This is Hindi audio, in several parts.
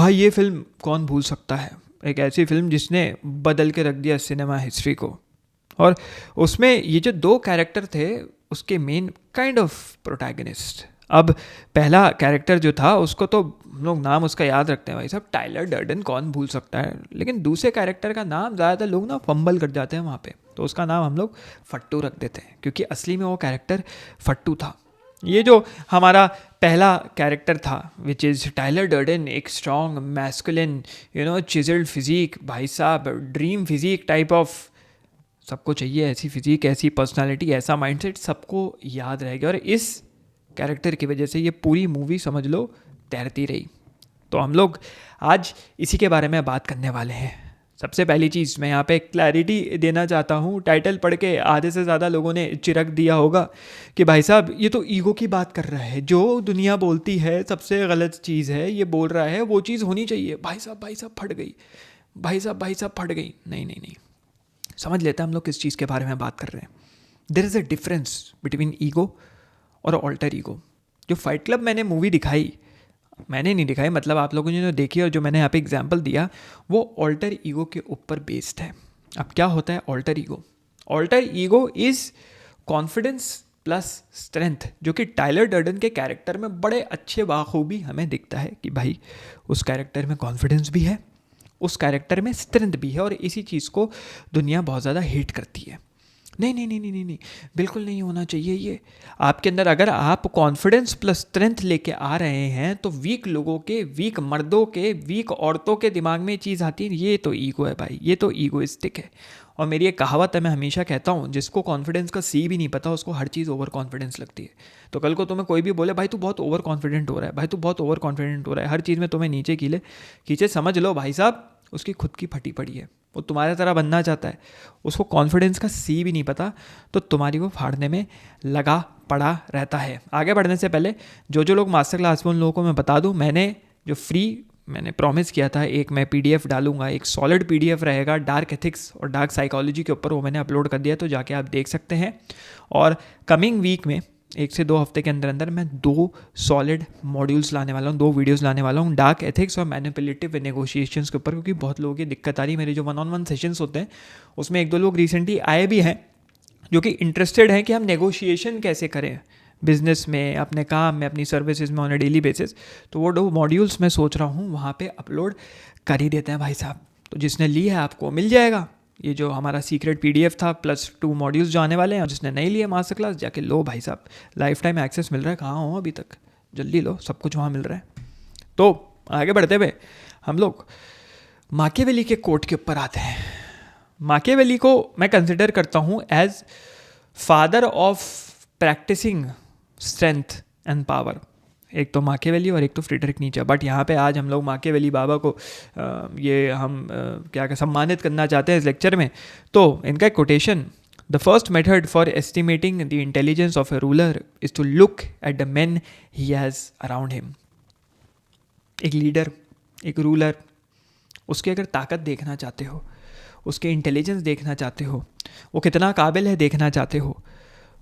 भाई ये फिल्म कौन भूल सकता है, एक ऐसी फिल्म जिसने बदल के रख दिया सिनेमा हिस्ट्री को। और उसमें ये जो दो कैरेक्टर थे उसके मेन काइंड ऑफ प्रोटैगनिस्ट। अब पहला कैरेक्टर जो था उसको तो हम लोग नाम उसका याद रखते हैं भाई साहब, टाइलर डर्डन, कौन भूल सकता है। लेकिन दूसरे कैरेक्टर का नाम ज़्यादातर लोग ना फंबल कर जाते हैं वहाँ पे, तो उसका नाम हम लोग फट्टू रख देते हैं क्योंकि असली में वो कैरेक्टर फट्टू था। ये जो हमारा पहला कैरेक्टर था विच इज़ टाइलर डर्डन, एक स्ट्रॉन्ग मैस्कुलिन चिजल्ड फिजिक, भाई साहब ड्रीम फिजिक टाइप ऑफ, सबको चाहिए ऐसी फिजिक, ऐसी पर्सनालिटी, ऐसा माइंडसेट, सबको याद रहेगा। और इस कैरेक्टर की वजह से ये पूरी मूवी समझ लो तैरती रही। तो हम लोग आज इसी के बारे में बात करने वाले हैं। सबसे पहली चीज़ मैं यहाँ पे क्लैरिटी देना चाहता हूँ, टाइटल पढ़ के आधे से ज़्यादा लोगों ने चिरक दिया होगा कि भाई साहब ये तो ईगो की बात कर रहा है, जो दुनिया बोलती है सबसे गलत चीज़ है ये बोल रहा है, वो चीज़ होनी चाहिए। भाई साहब फट गई, भाई साहब फट गई। नहीं नहीं नहीं, समझ लेते हैं हम लोग किस चीज़ के बारे में बात कर रहे हैं। There is a difference between ego और ऑल्टर ईगो। जो फाइट क्लब मैंने मूवी दिखाई, मैंने नहीं दिखाई, मतलब आप लोगों ने जो देखी और जो मैंने यहाँ पे एग्जांपल दिया वो ऑल्टर ईगो के ऊपर बेस्ड है। अब क्या होता है alter ego? Alter ego is confidence plus strength, जो कि टाइलर डर्डन के कैरेक्टर में बड़े अच्छे बाखूबी हमें दिखता है कि भाई उस कैरेक्टर में कॉन्फिडेंस भी है, उस कैरेक्टर में स्ट्रेंथ भी है, और इसी चीज़ को दुनिया बहुत ज़्यादा हेट करती है। नहीं नहीं नहीं नहीं नहीं नहीं, बिल्कुल नहीं होना चाहिए ये आपके अंदर। अगर आप कॉन्फिडेंस प्लस स्ट्रेंथ लेके आ रहे हैं तो वीक लोगों के, वीक मर्दों के, वीक औरतों के दिमाग में चीज़ आती है, ये तो ईगो है भाई, ये तो ईगोइस्टिक है। और मेरी एक कहावत है, मैं हमेशा कहता हूँ, जिसको कॉन्फिडेंस का सी भी नहीं पता उसको हर चीज़ ओवर कॉन्फिडेंस लगती है। तो कल को तुम्हें कोई भी बोले भाई तू बहुत ओवर कॉन्फिडेंट हो रहा है, भाई तू बहुत ओवर कॉन्फिडेंट हो रहा है, हर चीज़ में तुम्हें नीचे खींचे, समझ लो भाई साहब उसकी खुद की फटी पड़ी है, वो तुम्हारे तरह बनना चाहता है, उसको कॉन्फिडेंस का सी भी नहीं पता, तो तुम्हारी वो फाड़ने में लगा पड़ा रहता है। आगे बढ़ने से पहले जो लोग मास्टर क्लास में, उन लोगों को मैं बता दूं, मैंने प्रॉमिस किया था एक मैं पीडीएफ डालूंगा, एक सॉलिड पीडीएफ रहेगा डार्क एथिक्स और डार्क साइकोलॉजी के ऊपर, वो मैंने अपलोड कर दिया, तो जाके आप देख सकते हैं। और कमिंग वीक में 1 से 2 हफ्ते के अंदर अंदर मैं 2 सॉलिड मॉड्यूल्स लाने वाला हूँ, 2 वीडियोस लाने वाला हूँ डार्क एथिक्स और मैनिपुलेटिव नेगोशिएशंस के ऊपर, क्योंकि बहुत लोगों की दिक्कत आ रही है। मेरे जो 1-on-1 सेशंस होते हैं उसमें 1-2 लोग रिसेंटली आए भी हैं जो कि इंटरेस्टेड हैं कि हम नेगोशिएशन कैसे करें बिजनेस में, अपने काम में, अपनी सर्विसेज में ऑन अ डेली बेसिस। तो वो 2 मॉड्यूल्स मैं सोच रहा हूँ वहाँ पे अपलोड कर ही देते हैं भाई साहब। तो जिसने ली है आपको मिल जाएगा ये जो हमारा सीक्रेट पीडीएफ था प्लस 2 मॉड्यूल्स जो आने वाले हैं। जिसने नहीं लिया मास्टर क्लास जाके लो भाई साहब, लाइफ टाइम एक्सेस मिल रहा है, कहाँ हो अभी तक, जल्दी लो, सब कुछ वहाँ मिल रहा है। तो आगे बढ़ते हुए हम लोग माकियावेली के कोट के ऊपर आते हैं। माकियावेली को मैं कंसिडर करता हूँ as father of practicing strength and power. एक तो माकियावेली और एक तो फ्रीडरिक नीचे। बट यहाँ पे आज हम लोग माकियावेली बाबा को क्या सम्मानित करना चाहते हैं इस लेक्चर में। तो इनका एक quotation, the first method for estimating the intelligence of a ruler is to look at the men he has around him. एक लीडर, एक रूलर, उसकी अगर ताकत देखना चाहते हो, उसके इंटेलिजेंस देखना चाहते हो, वो कितना काबिल है देखना चाहते हो,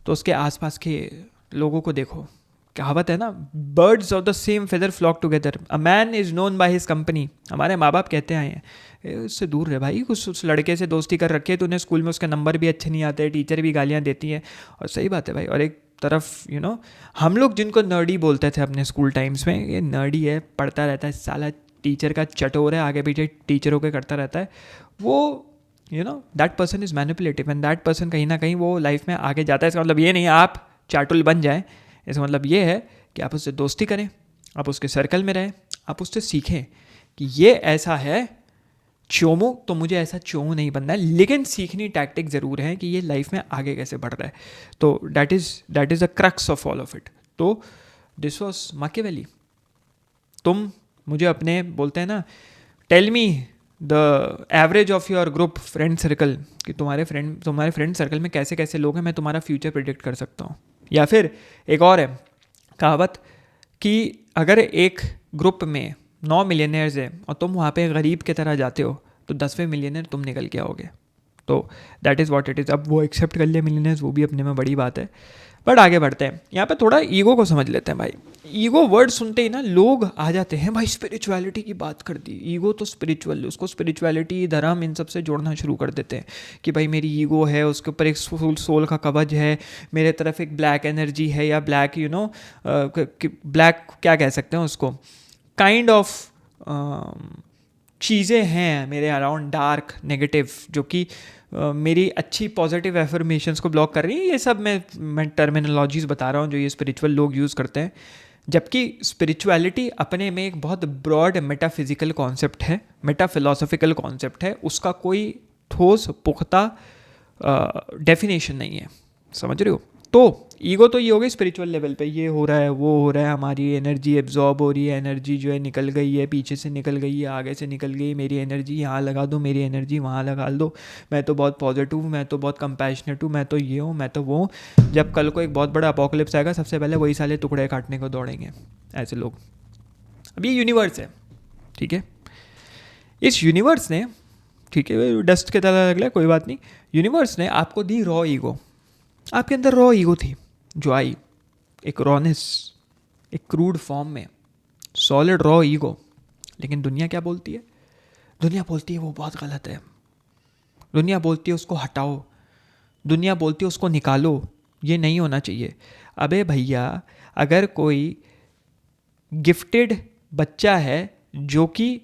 तो उसके आसपास के लोगों को देखो। कहावत है ना, birds of the same feather flock together, a man is known by his company. हमारे माँ बाप कहते आए हैं उससे दूर रहे भाई, उस लड़के से दोस्ती कर रखी है तूने, स्कूल में उसके नंबर भी अच्छे नहीं आते, टीचर भी गालियाँ देती हैं। और सही बात है भाई। और एक तरफ हम लोग जिनको नर्डी बोलते थे अपने स्कूल टाइम्स में, ये नर्डी है, पढ़ता रहता है साला, टीचर का चटोर है, आगे पीछे टीचरों के करता रहता है, वो that person is manipulative and that person कहीं ना कहीं वो लाइफ में आगे जाता है। इसका मतलब ये नहीं आप चाटुल बन जाएं, इसका मतलब ये है कि आप उससे दोस्ती करें, आप उसके सर्कल में रहें, आप उससे सीखें कि ये ऐसा है चोमू, तो मुझे ऐसा चोमू नहीं बनना है, लेकिन सीखनी टैक्टिक ज़रूर है कि ये लाइफ में आगे कैसे बढ़ रहा है। तो that is the crux of all of it. तो दिस वॉज माकियावेली। तुम मुझे अपने बोलते हैं ना, tell me the average of your group friend circle, कि तुम्हारे फ्रेंड सर्कल में कैसे कैसे लोग हैं, मैं तुम्हारा फ्यूचर प्रिडिक्ट कर सकता हूँ। या फिर एक और है कहावत कि अगर एक ग्रुप में 9 मिलियनेयर्स है और तुम वहाँ पे गरीब की तरह जाते हो तो 10वें मिलियनेयर तुम निकल के आओगे। तो that is what it is. अब वो एक्सेप्ट कर ले मिलीनियर्स, वो भी अपने में बड़ी बात है. बट आगे बढ़ते हैं. यहाँ पे थोड़ा ईगो को समझ लेते हैं भाई. ईगो वर्ड सुनते ही ना लोग आ जाते हैं, भाई स्पिरिचुअलिटी की बात कर दी, ईगो तो स्पिरिचुअल, उसको स्पिरिचुअलिटी धर्म इन सब से जोड़ना शुरू कर देते हैं कि भाई मेरी ईगो है, उसके ऊपर एक सोल का कवच है, मेरे तरफ एक ब्लैक एनर्जी है, या ब्लैक ब्लैक क्या कह सकते हैं उसको, काइंड ऑफ चीज़ें हैं मेरे अराउंड, डार्क नेगेटिव, जो कि मेरी अच्छी पॉजिटिव एफर्मेशंस को ब्लॉक कर रही है. ये सब मैं टर्मिनोलॉजीज बता रहा हूँ जो ये स्पिरिचुअल लोग यूज़ करते हैं. जबकि स्पिरिचुअलिटी अपने में एक बहुत ब्रॉड मेटाफिजिकल कॉन्सेप्ट है, मेटाफिलोसॉफिकल कॉन्सेप्ट है, उसका कोई ठोस पुख्ता डेफिनेशन नहीं है. समझ रहे हो? तो ईगो तो ये हो गई स्पिरिचुअल लेवल पे, ये हो रहा है, वो हो रहा है, हमारी एनर्जी एब्जॉर्ब हो रही है, एनर्जी जो है निकल गई है, पीछे से निकल गई है, आगे से निकल गई, मेरी एनर्जी यहाँ लगा दो, मेरी एनर्जी वहाँ लगा दो, मैं तो बहुत पॉजिटिव हूँ, मैं तो बहुत कंपैशनेट हूँ, मैं तो ये हूँ, मैं तो वो. जब कल को एक बहुत बड़ा अपोकलिप्स आएगा, सबसे पहले वही साले टुकड़े काटने को दौड़ेंगे ऐसे लोग. अब ये यूनिवर्स है, ठीक है, इस यूनिवर्स ने, ठीक है, डस्ट के तरह लग रहा है, कोई बात नहीं, यूनिवर्स ने आपको दी रॉ ईगो. आपके अंदर रॉ ईगो थी जो आई, एक रॉनेस, एक क्रूड फॉर्म में, सॉलिड रॉ ईगो. लेकिन दुनिया क्या बोलती है? दुनिया बोलती है वो बहुत गलत है, दुनिया बोलती है उसको हटाओ, दुनिया बोलती है उसको निकालो, ये नहीं होना चाहिए. अबे भैया, अगर कोई गिफ्टेड बच्चा है जो कि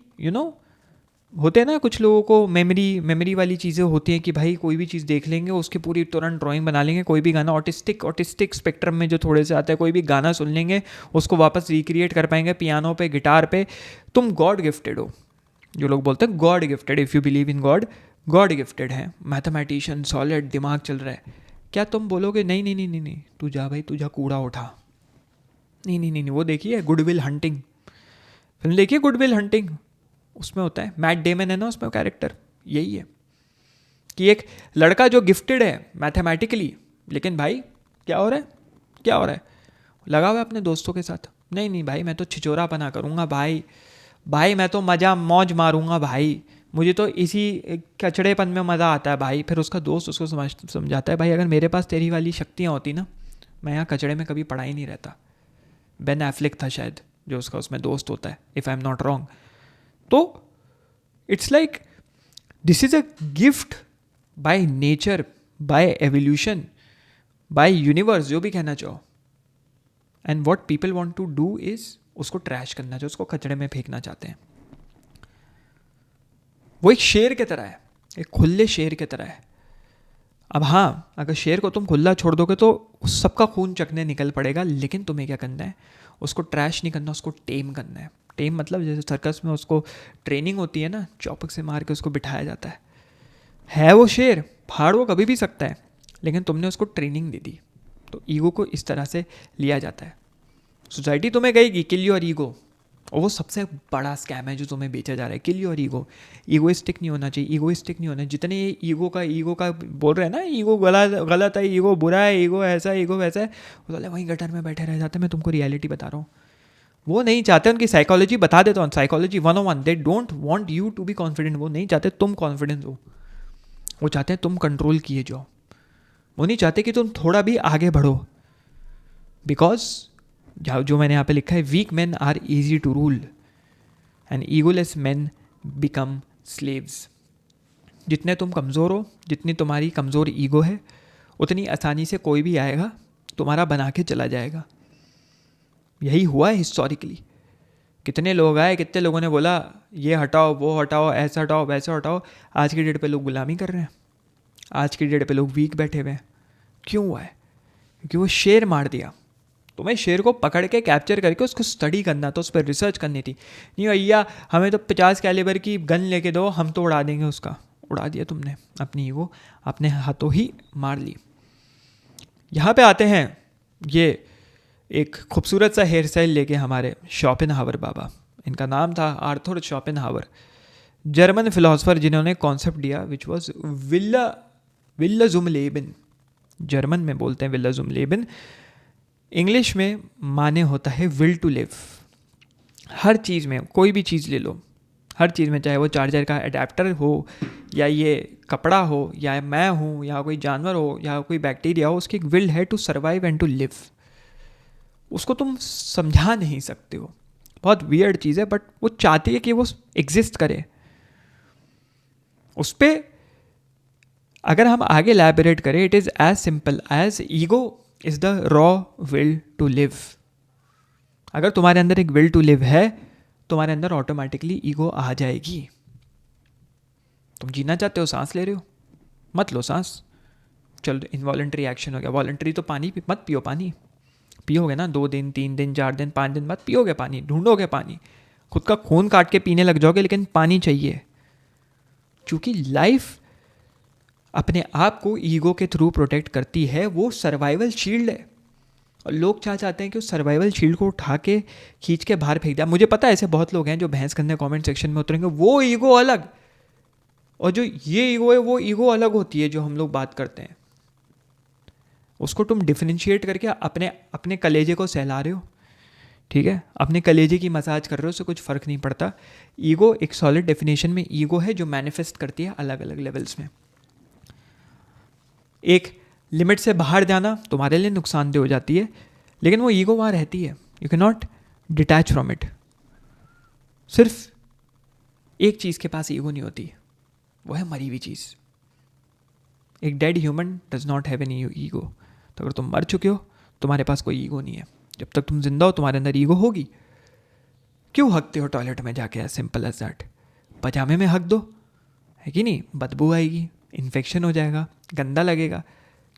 होते हैं ना कुछ लोगों को मेमोरी वाली चीज़ें होती हैं कि भाई कोई भी चीज़ देख लेंगे उसकी पूरी तुरंत ड्राइंग बना लेंगे, कोई भी गाना, ऑटिस्टिक स्पेक्ट्रम में जो थोड़े से आता है, कोई भी गाना सुन लेंगे उसको वापस रिक्रिएट कर पाएंगे पियानो पे, गिटार पे. तुम गॉड गिफ्टेड हो. जो लोग बोलते हैं God gifted, if you believe in God, God gifted है, मैथमेटिशियन, सॉलिड दिमाग चल रहा है. क्या तुम बोलोगे नहीं नहीं नहीं नहीं नहीं तू जा भाई, तू जा कूड़ा उठा? नहीं नहीं नहीं. वो देखिए गुडविल हंटिंग फिल्म, देखिए गुडविल हंटिंग, उसमें होता है मैट डेमन है ना उसमें कैरेक्टर, यही है कि एक लड़का जो गिफ्टेड है मैथमेटिकली, लेकिन भाई क्या हो रहा है, क्या हो रहा है, लगा हुआ है अपने दोस्तों के साथ. नहीं नहीं भाई, मैं तो छिचोरापना करूँगा भाई, भाई मैं तो मज़ा मौज मारूंगा भाई, मुझे तो इसी कचड़ेपन में मज़ा आता है भाई. फिर उसका दोस्त उसको समझाता है, भाई अगर मेरे पास तेरी वाली शक्तियाँ होती ना, मैं यहाँ कचड़े में कभी पड़ा ही नहीं रहता. बेन एफ्लिक था शायद जो उसका उसमें दोस्त होता है, if I am not wrong. तो it's like this is a gift by nature, by evolution, by universe, जो भी कहना चाहो. And what people want to do is उसको ट्रैश करना चाहो, उसको कचड़े में फेंकना चाहते हैं. वो एक शेर की तरह है, एक खुले शेर की तरह है. अब हाँ, अगर शेर को तुम खुला छोड़ दोगे तो उस सबका खून चखने निकल पड़ेगा, लेकिन तुम्हें क्या करना है, उसको ट्रैश नहीं करना, उसको टेम करना है. टेम मतलब जैसे सर्कस में उसको ट्रेनिंग होती है ना, चौपक से मार के उसको बिठाया जाता है वो शेर, फाड़ वो कभी भी सकता है, लेकिन तुमने उसको ट्रेनिंग दे दी. तो ईगो को इस तरह से लिया जाता है. सोसाइटी तुम्हें कहेगी किल योर ईगो, और वो सबसे बड़ा स्कैम है जो तुम्हें बेचा जा रहा है, किल योर ईगो. ईगोइस्टिक नहीं होना चाहिए, ईगोइस्टिक नहीं होना. जितने ये ईगो का बोल रहे हैं ना, ईगो गलत है, ईगो बुरा है, ईगो ऐसा है, ईगो वैसा है, वो बोले वहीं गटर में बैठे रह जाते हैं. मैं तुमको रियलिटी बता रहा हूँ, वो नहीं चाहते, उनकी साइकोलॉजी बता देता हूँ, psychology 101, they don't want you to be confident. वो नहीं चाहते तुम कॉन्फिडेंस हो, वो चाहते हैं तुम कंट्रोल किए जाओ. वो नहीं चाहते कि तुम थोड़ा भी आगे बढ़ो. बिकॉज जो मैंने यहाँ पे लिखा है, weak man are easy to rule and egoless man become slaves. जितने तुम कमज़ोर हो, जितनी तुम्हारी कमज़ोर ईगो है, उतनी आसानी से कोई भी आएगा तुम्हारा बना के चला जाएगा. यही हुआ है हिस्टोरिकली. कितने लोग आए, कितने लोगों ने बोला ये हटाओ, वो हटाओ, ऐसा हटाओ, वैसा हटाओ. आज की डेट पे लोग गुलामी कर रहे हैं, आज की डेट पे लोग वीक बैठे हुए हैं. क्यों हुआ है? क्योंकि वो शेर मार दिया. तुम्हें शेर को पकड़ के कैप्चर करके उसको स्टडी करना था, उस पर रिसर्च करनी थी. नहीं भैया हमें तो 50 कैलिबर की गन लेके दो, हम तो उड़ा देंगे उसका. उड़ा दिया तुमने, अपनी ईगो अपने हाथों ही मार ली. यहाँ पे आते हैं, ये एक खूबसूरत सा हेयर स्टाइल लेके हमारे शोपेनहावर बाबा. इनका नाम था आर्थर शोपेनहावर, जर्मन फिलोसफर जिन्होंने कॉन्सेप्ट दिया विच वॉज विल्ला जुम लेबिन. जर्मन में बोलते हैं विल्ला जुम लेबिन, इंग्लिश में माने होता है विल टू लिव. हर चीज़ में, कोई भी चीज़ ले लो, हर चीज़ में, चाहे वो चार्जर का अडेप्टर हो या ये कपड़ा हो या मैं हूँ या कोई जानवर हो या कोई बैक्टीरिया हो, उसकी एक विल है to survive and to live. उसको तुम समझा नहीं सकते हो, बहुत वियर्ड चीज़ है, बट वो चाहती है कि वो एग्जिस्ट करे। उस पर अगर हम आगे एलैबोरेट करें, it is as simple as ego is the raw will to live. अगर तुम्हारे अंदर एक विल टू लिव है, तुम्हारे अंदर ऑटोमेटिकली ईगो आ जाएगी। तुम जीना चाहते हो, सांस ले रहे हो, मत लो सांस, चलो इनवॉलेंट्री एक्शन हो गया। वॉलेंट्री तो पानी मत पियो, पानी पियोगे ना 2 दिन 3 दिन 4 दिन 5 दिन बाद पियोगे पानी, ढूंढोगे पानी, खुद का खून काट के पीने लग जाओगे, लेकिन पानी चाहिए। क्योंकि लाइफ अपने आप को ईगो के थ्रू प्रोटेक्ट करती है, वो सर्वाइवल शील्ड है। और लोग चाहते हैं कि उस सर्वाइवल शील्ड को उठा के खींच के बाहर फेंक दिया। मुझे पता है ऐसे बहुत लोग हैं जो बहस करने कमेंट सेक्शन में उतरेंगे, वो ईगो अलग और जो ये ईगो है वो ईगो अलग होती है जो हम लोग बात करते हैं। उसको तुम डिफरेंशिएट करके अपने अपने कलेजे को सहला रहे हो, ठीक है, अपने कलेजे की मसाज कर रहे हो, उससे कुछ फ़र्क नहीं पड़ता। ईगो एक सॉलिड डेफिनेशन में ईगो है जो मैनिफेस्ट करती है अलग अलग लेवल्स में। एक लिमिट से बाहर जाना तुम्हारे लिए नुकसानदेह हो जाती है, लेकिन वो ईगो वहाँ रहती है, you can not detach from it. सिर्फ एक चीज़ के पास ईगो नहीं होती, वो है मरी हुई चीज़। एक dead human does not have any ego. तो अगर तुम मर चुके हो, तुम्हारे पास कोई ईगो नहीं है। जब तक तुम जिंदा हो, तुम्हारे अंदर ईगो होगी। क्यों हकते हो टॉयलेट में जाके, एज सिंपल एज दैट। पजामे में हक दो, है कि नहीं, बदबू आएगी, इन्फेक्शन हो जाएगा, गंदा लगेगा।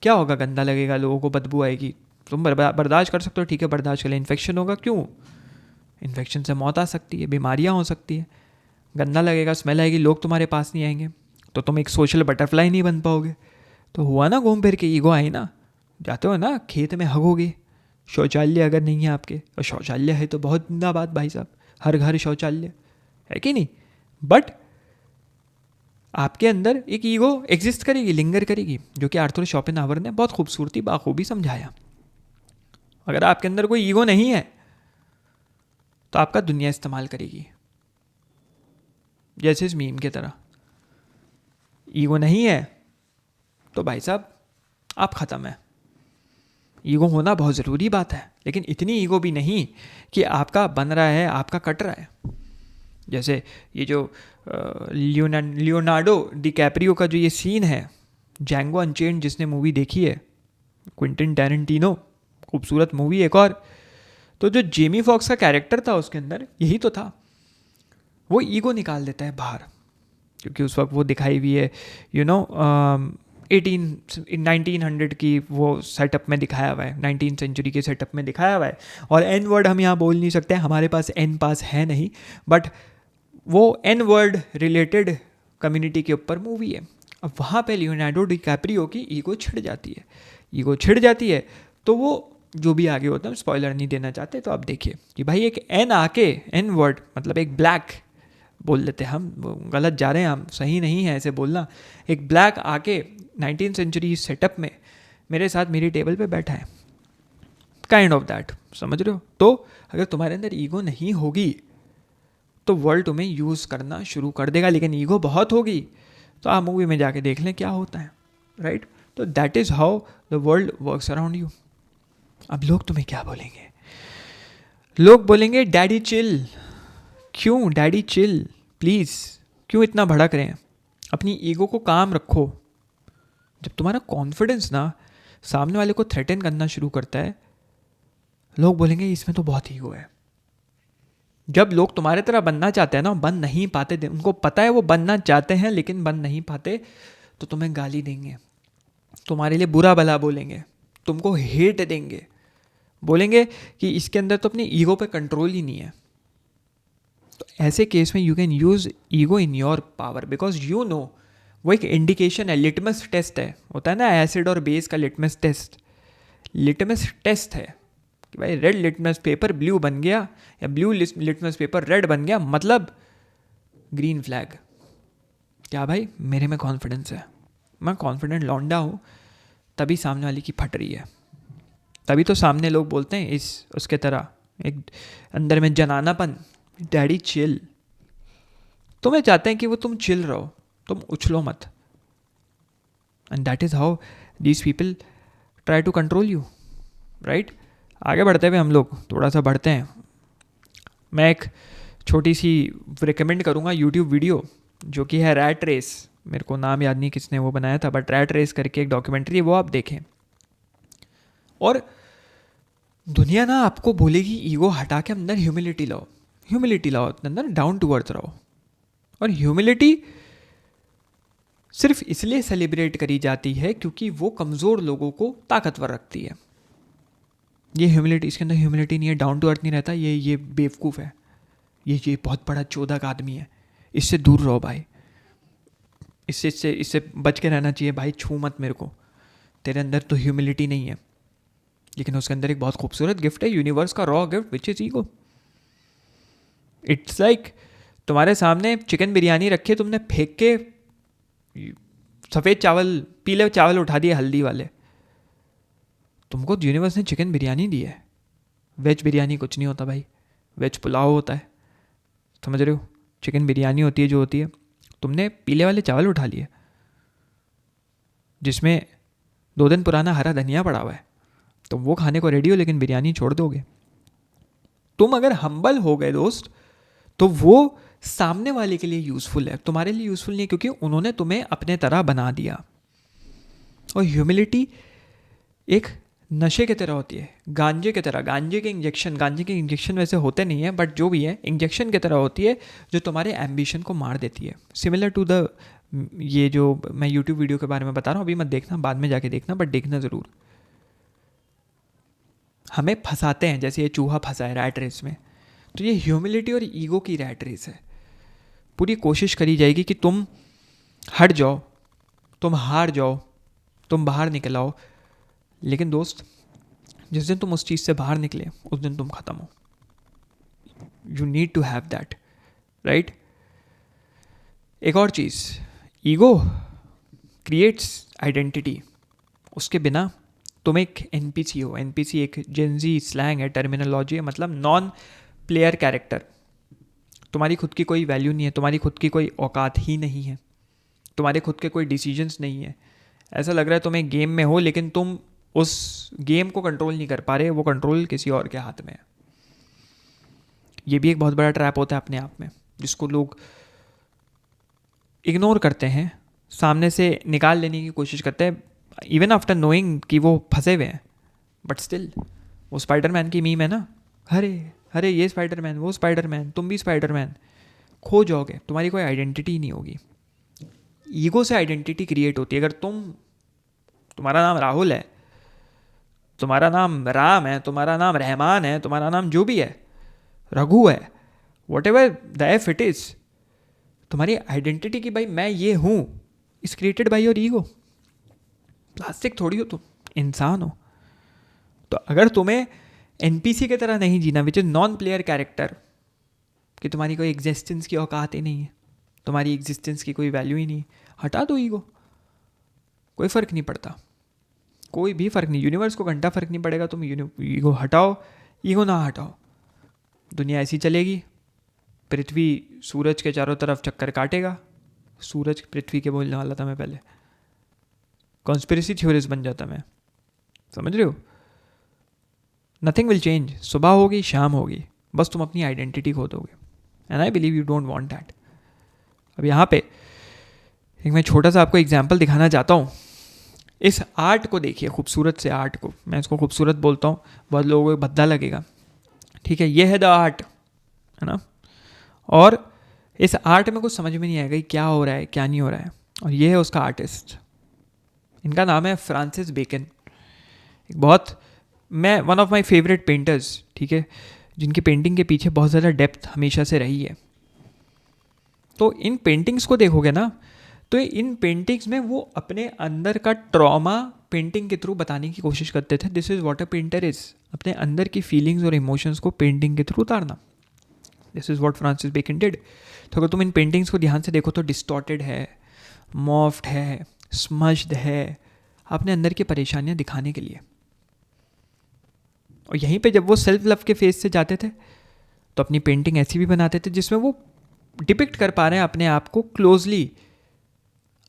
क्या होगा, गंदा लगेगा, लोगों को बदबू आएगी, तुम बर्दाश्त कर सकते हो, ठीक है बर्दाश्त कर ले। इन्फेक्शन होगा, क्यों, इन्फेक्शन से मौत आ सकती है, बीमारियाँ हो सकती है। गंदा लगेगा, स्मेल आएगी, लोग तुम्हारे पास नहीं आएंगे, तो तुम एक सोशल बटरफ्लाई नहीं बन पाओगे। तो हुआ ना घूम फिर के, ईगो आई ना। जाते हो ना खेत में, हगोगे, शौचालय अगर नहीं है आपके, और शौचालय है तो बहुत जिंदाबाद भाई साहब, हर घर शौचालय है कि नहीं। बट आपके अंदर एक ईगो एग्जिस्ट करेगी, लिंगर करेगी, जो कि आर्थर शोपेनहावर ने बहुत खूबसूरती बाखूबी समझाया। अगर आपके अंदर कोई ईगो नहीं है तो आपका दुनिया इस्तेमाल करेगी, जैसे इस मीम की तरह। ईगो नहीं है तो भाई साहब आप ख़त्म है। ईगो होना बहुत ज़रूरी बात है, लेकिन इतनी ईगो भी नहीं कि आपका बन रहा है, आपका कट रहा है। जैसे ये जो लियोनार्डो डिकैप्रियो का जो ये सीन है, जैंगो अनचेन्ड, जिसने मूवी देखी है, क्विंटन टैरेंटिनो, खूबसूरत मूवी एक और। तो जो जेमी फॉक्स का कैरेक्टर था उसके अंदर यही तो था, वो ईगो निकाल देता है बाहर। क्योंकि उस वक्त वो दिखाई हुई है 1900 की वो सेटअप में दिखाया हुआ है, 19 सेंचुरी के सेटअप में दिखाया हुआ है। और एन वर्ड हम यहाँ बोल नहीं सकते, हमारे पास एन पास है नहीं, बट वो एन वर्ड रिलेटेड कम्युनिटी के ऊपर मूवी है। अब वहाँ पे लियोनार्डो डिकैप्रियो की ईगो छिड़ जाती है। ईगो छिड़ जाती है तो वो जो भी आगे होता है, स्पॉइलर नहीं देना चाहते, तो आप देखिए कि भाई एक एन आके, एन वर्ड मतलब एक ब्लैक बोल लेते हैं हम, गलत जा रहे हैं हम, सही नहीं है ऐसे बोलना। एक ब्लैक आके 19 सेंचुरी सेटअप में मेरे साथ मेरी टेबल पे बैठा है, काइंड ऑफ दैट, समझ रहे हो। तो अगर तुम्हारे अंदर ईगो नहीं होगी तो वर्ल्ड तुम्हें यूज़ करना शुरू कर देगा, लेकिन ईगो बहुत होगी तो आप मूवी में जाके देख लें क्या होता है, राइट। तो that is how the world works around you. अब लोग तुम्हें क्या बोलेंगे, लोग बोलेंगे डैडी चिल। क्यों डैडी चिल, प्लीज़, क्यों इतना भड़क रहे हैं, अपनी ईगो को काम रखो। जब तुम्हारा कॉन्फिडेंस ना सामने वाले को थ्रेटन करना शुरू करता है, लोग बोलेंगे इसमें तो बहुत ईगो है। जब लोग तुम्हारे तरह बनना चाहते हैं ना, बन नहीं पाते, उनको पता है वो बनना चाहते हैं लेकिन बन नहीं पाते, तो तुम्हें गाली देंगे, तुम्हारे लिए बुरा भला बोलेंगे, तुमको हेट देंगे, बोलेंगे कि इसके अंदर तो अपनी ईगो पे कंट्रोल ही नहीं है। तो ऐसे केस में you can use ego in your power, because you know वो एक इंडिकेशन है, लिटमस टेस्ट है, होता है ना एसिड और बेस का लिटमस टेस्ट। लिटमस टेस्ट है कि भाई रेड लिटमस पेपर ब्लू बन गया या ब्लू लिटमस पेपर रेड बन गया, मतलब ग्रीन फ्लैग। क्या भाई, मेरे में कॉन्फिडेंस है, मैं कॉन्फिडेंट लौंडा हूँ, तभी सामने वाली की फट रही है, तभी तो सामने लोग बोलते हैं इस उसके तरह एक अंदर में जनानापन, डैडी चिल। तुम्हें चाहते हैं कि वो तुम चिल रहो, तुम उछलो मत, and that is how these people try to control you, right. आगे बढ़ते हुए हम लोग थोड़ा सा बढ़ते हैं. मैं एक छोटी सी रिकमेंड करूँगा यूट्यूब वीडियो जो कि है रैट रेस. मेरे को नाम याद नहीं किसने वो बनाया था, बट रैट रेस करके एक डॉक्यूमेंट्री है, वो आप देखें. और दुनिया ना आपको बोलेगी ईगो हटा के अंदर ह्यूमिलिटी लाओ, ह्यूमिलिटी लाओ, अंदर डाउन टू अर्थ रहो. और ह्यूमिलिटी सिर्फ इसलिए सेलिब्रेट करी जाती है क्योंकि वो कमज़ोर लोगों को ताकतवर रखती है. ये ह्यूमिलिटी, इसके अंदर ह्यूमिलिटी नहीं है, डाउन टू अर्थ नहीं रहता. ये बेवकूफ़ है, ये बहुत बड़ा चोदक आदमी है, इससे दूर रहो भाई, इससे बच के रहना चाहिए भाई, छू मत मेरे को, तेरे अंदर तो ह्यूमिलिटी नहीं है. लेकिन उसके अंदर एक बहुत खूबसूरत गिफ्ट है, यूनिवर्स का raw gift, which is ego. It's like तुम्हारे सामने चिकन बिरयानी रखी है, तुमने फेंक के सफ़ेद चावल, पीले चावल उठा दिए हल्दी वाले. तुमको यूनिवर्स ने चिकन बिरयानी दी है. वेज बिरयानी कुछ नहीं होता भाई, वेज पुलाव होता है, समझ रहे हो. चिकन बिरयानी होती है जो होती है, तुमने पीले वाले चावल उठा लिए जिसमें 2 दिन पुराना हरा धनिया पड़ा हुआ है, तुम वो खाने को रेडी हो लेकिन बिरयानी छोड़ दोगे. तुम अगर हम्बल हो गए दोस्त, तो वो सामने वाले के लिए यूज़फुल है, तुम्हारे लिए यूज़फुल नहीं है, क्योंकि उन्होंने तुम्हें अपने तरह बना दिया. और ह्यूमिलिटी एक नशे की तरह होती है, गांजे की तरह. गांजे के इंजेक्शन वैसे होते नहीं है, बट जो भी है इंजेक्शन की तरह होती है जो तुम्हारे एम्बिशन को मार देती है. सिमिलर टू द, ये जो मैं यूट्यूब वीडियो के बारे में बता रहा हूँ, अभी मत देखना, बाद में जाके देखना, बट देखना ज़रूर. हमें फंसाते हैं, जैसे ये चूहा फंसा है रैट रेस में. तो ये ह्यूमिलिटी और ईगो की रैट रेस है. पूरी कोशिश करी जाएगी कि तुम हट जाओ, तुम हार जाओ, तुम बाहर निकल आओ. लेकिन दोस्त, जिस दिन तुम उस चीज़ से बाहर निकले, उस दिन तुम ख़त्म हो. You need to have that, right. एक और चीज़, ईगो क्रिएट्स आइडेंटिटी. उसके बिना तुम एक एनपीसी हो. एनपीसी एक जेनजी स्लैंग है, टर्मिनोलॉजी है, मतलब नॉन प्लेयर कैरेक्टर. तुम्हारी खुद की कोई वैल्यू नहीं है, तुम्हारी खुद की कोई औकात ही नहीं है, तुम्हारे खुद के कोई डिसीजंस नहीं है. ऐसा लग रहा है तुम एक गेम में हो, लेकिन तुम उस गेम को कंट्रोल नहीं कर पा रहे, वो कंट्रोल किसी और के हाथ में है. ये भी एक बहुत बड़ा ट्रैप होता है अपने आप में, जिसको लोग इग्नोर करते हैं, सामने से निकाल लेने की कोशिश करते हैं, इवन आफ्टर नोइंग कि वो फंसे हुए हैं. बट स्टिल, वो स्पाइडरमैन की मीम है ना, अरे अरे ये स्पाइडरमैन, वो स्पाइडरमैन, तुम भी स्पाइडरमैन. खो जाओगे, तुम्हारी कोई आइडेंटिटी नहीं होगी. ईगो से आइडेंटिटी क्रिएट होती है. अगर तुम्हारा नाम राहुल है, तुम्हारा नाम राम है, तुम्हारा नाम रहमान है, तुम्हारा नाम जो भी है, रघु है, what ever the F it is, तुम्हारी आइडेंटिटी की भाई मैं ये हूँ is created by your ego. Plastic थोड़ी हो तुम, इंसान हो. तो अगर तुम्हें एनपीसी की तरह नहीं जीना, which is non player character, कि तुम्हारी कोई एग्जिस्टेंस की औकात ही नहीं है, तुम्हारी एग्जिस्टेंस की कोई वैल्यू ही नहीं, हटा दो ईगो. कोई फ़र्क नहीं पड़ता, कोई भी फ़र्क नहीं. यूनिवर्स को घंटा फ़र्क नहीं पड़ेगा, तुम ईगो हटाओ, ईगो ना हटाओ. दुनिया ऐसी चलेगी. पृथ्वी सूरज के चारों तरफ चक्कर काटेगा. सूरज पृथ्वी के बोलने वाला था मैं पहले, कॉन्स्पिरेसी थ्योरीज बन जाता मैं, समझ रहे हो. Nothing will change. सुबह होगी, शाम होगी, बस तुम अपनी आइडेंटिटी खो दोगे. And I believe you don't want that. अब यहाँ पे एक मैं छोटा सा आपको एग्जाम्पल दिखाना चाहता हूँ. इस आर्ट को देखिए, खूबसूरत से आर्ट को. मैं इसको खूबसूरत बोलता हूँ, बहुत लोगों को भद्दा लगेगा, ठीक है. ये है द आर्ट, है ना. और इस आर्ट में कुछ समझ में नहीं आएगा कि क्या हो रहा है, क्या नहीं हो रहा है. और ये है उसका आर्टिस्ट. इनका नाम है फ्रांसिस बेकन. एक बहुत, मैं one of my favourite painters, ठीक है, जिनकी पेंटिंग के पीछे बहुत ज़्यादा डेप्थ हमेशा से रही है. तो इन पेंटिंग्स को देखोगे ना, तो इन पेंटिंग्स में वो अपने अंदर का ट्रॉमा पेंटिंग के थ्रू बताने की कोशिश करते थे. This is what a painter is. अपने अंदर की फीलिंग्स और इमोशंस को पेंटिंग के थ्रू उतारना. This is what Francis Bacon did. तो अगर तुम इन पेंटिंग्स को ध्यान से देखो तो डिस्टॉर्टेड है, मॉफ्ड है, स्मज्ड है, अपने अंदर की परेशानियाँ दिखाने के लिए. और यहीं पे जब वो सेल्फ लव के फेज से जाते थे, तो अपनी पेंटिंग ऐसी भी बनाते थे जिसमें वो डिपिक्ट कर पा रहे हैं अपने आप को क्लोजली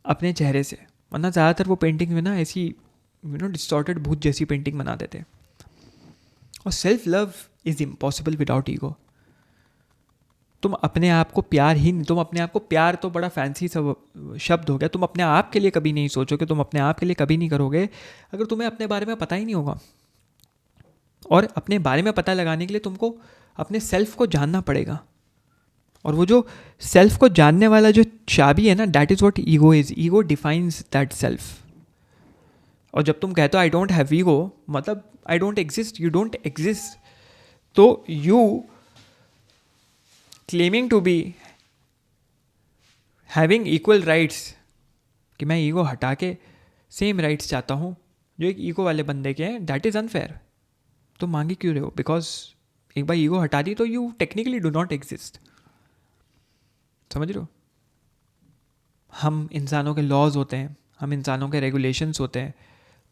अपने चेहरे से, वरना ज़्यादातर वो पेंटिंग में ना ऐसी डिस्टॉर्टेड भूत जैसी पेंटिंग बनाते थे. और self love is impossible without ego. तुम अपने आप को प्यार ही नहीं, तुम अपने आप को, प्यार तो बड़ा फैंसी सब शब्द हो गया, तुम अपने आप के लिए कभी नहीं सोचोगे, तुम अपने आप के लिए कभी नहीं करोगे अगर तुम्हें अपने बारे में पता ही नहीं होगा. और अपने बारे में पता लगाने के लिए तुमको अपने सेल्फ को जानना पड़ेगा. और वो जो सेल्फ को जानने वाला जो चाबी है ना, that is what ego is. Ego defines that self. और जब तुम कहते हो आई डोंट हैव ईगो, मतलब I don't exist, you don't exist. तो you claiming to be having equal rights, कि मैं ईगो हटा के सेम राइट्स चाहता हूँ जो एक ईगो वाले बंदे के हैं, दैट इज़ अनफेयर. तो मांगे क्यों रहे हो? बिकॉज एक बार ईगो हटा दी तो you technically do not exist. समझ रहे हो? हम इंसानों के लॉज होते हैं, हम इंसानों के रेगुलेशंस होते हैं,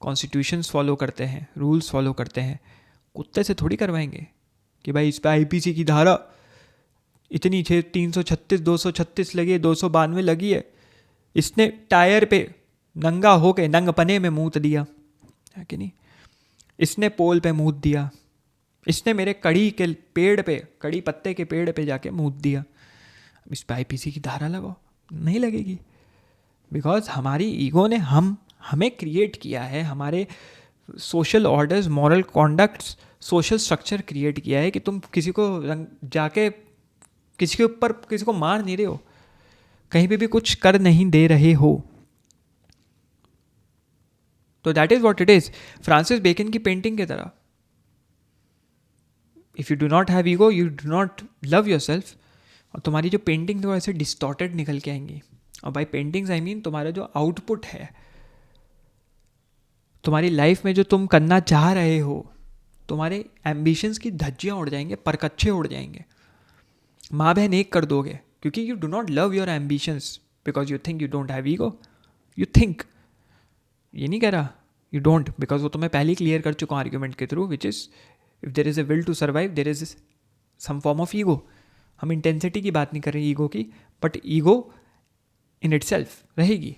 कॉन्स्टिट्यूशंस फॉलो करते हैं, रूल्स फॉलो करते हैं. कुत्ते से थोड़ी करवाएंगे कि भाई इस पर आईपीसी की धारा इतनी 336 236 लगी है, 292 लगी है, इसने टायर पे नंगा होके नंगपने में मूत दिया है कि नहीं, इसने पोल पे मूत दिया, इसने मेरे कड़ी के पेड़ पे, कड़ी पत्ते के पेड़ पे जाके मूत दिया. अब इस पर आईपीसी की धारा लगाओ, नहीं लगेगी. बिकॉज हमारी ईगो ने हमें क्रिएट किया है, हमारे social orders, moral conducts, social structure create किया है कि तुम किसी को जाके किसी के ऊपर किसी को मार नहीं रहे हो, कहीं पे भी कुछ कर नहीं दे रहे हो. तो that is what it is. Francis Bacon की पेंटिंग की तरह, if you do not have ego you do not love yourself. और तुम्हारी जो पेंटिंग वो ऐसे डिस्टॉर्टेड निकल के आएंगी. और बाई पेंटिंग्स आई मीन तुम्हारा जो आउटपुट है, तुम्हारी लाइफ में जो तुम करना चाह रहे हो, तुम्हारे एम्बिशंस की धज्जियाँ उड़ जाएंगे, परकच्छे उड़ जाएंगे, माँ बहन एक कर दोगे. क्योंकि you do not love your ambitions because you think you don't have ego. You think, ये नहीं कह रहा यू डोंट, बिकॉज वो तो मैं पहले ही क्लियर कर चुका हूँ आर्ग्यूमेंट के through, which is if there is a will to survive there is some form of ego. हम इंटेंसिटी की बात नहीं कर रहे ईगो की, but ego in itself रहेगी.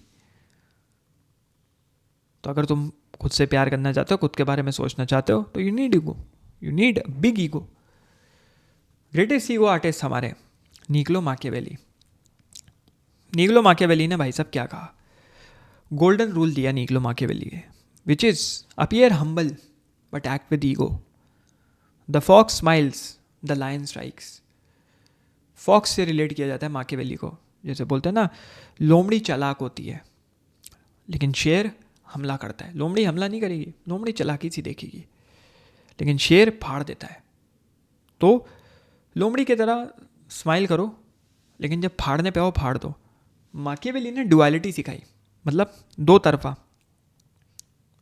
तो अगर तुम खुद से प्यार करना चाहते हो, खुद के बारे में सोचना चाहते हो, तो you need ego, you need big ego. Greatest ego artist हमारे निकोलो माकियावेली. निकोलो माकियावेली ने भाई साहब क्या कहा, गोल्डन रूल दिया निकोलो माकियावेली के, which is appear humble but act with ego. The fox smiles, the lion strikes. Fox से रिलेट किया जाता है माकियावेली को. जैसे बोलते हैं ना, लोमड़ी चालाक होती है लेकिन शेर हमला करता है. लोमड़ी हमला नहीं करेगी, लोमड़ी चालाकी सी देखेगी, लेकिन शेर फाड़ देता है. तो लोमड़ी की तरह स्माइल करो, लेकिन जब फाड़ने पे आओ फाड़ दो. माकियावेली ने डुअलिटी सिखाई, मतलब दो तरफा.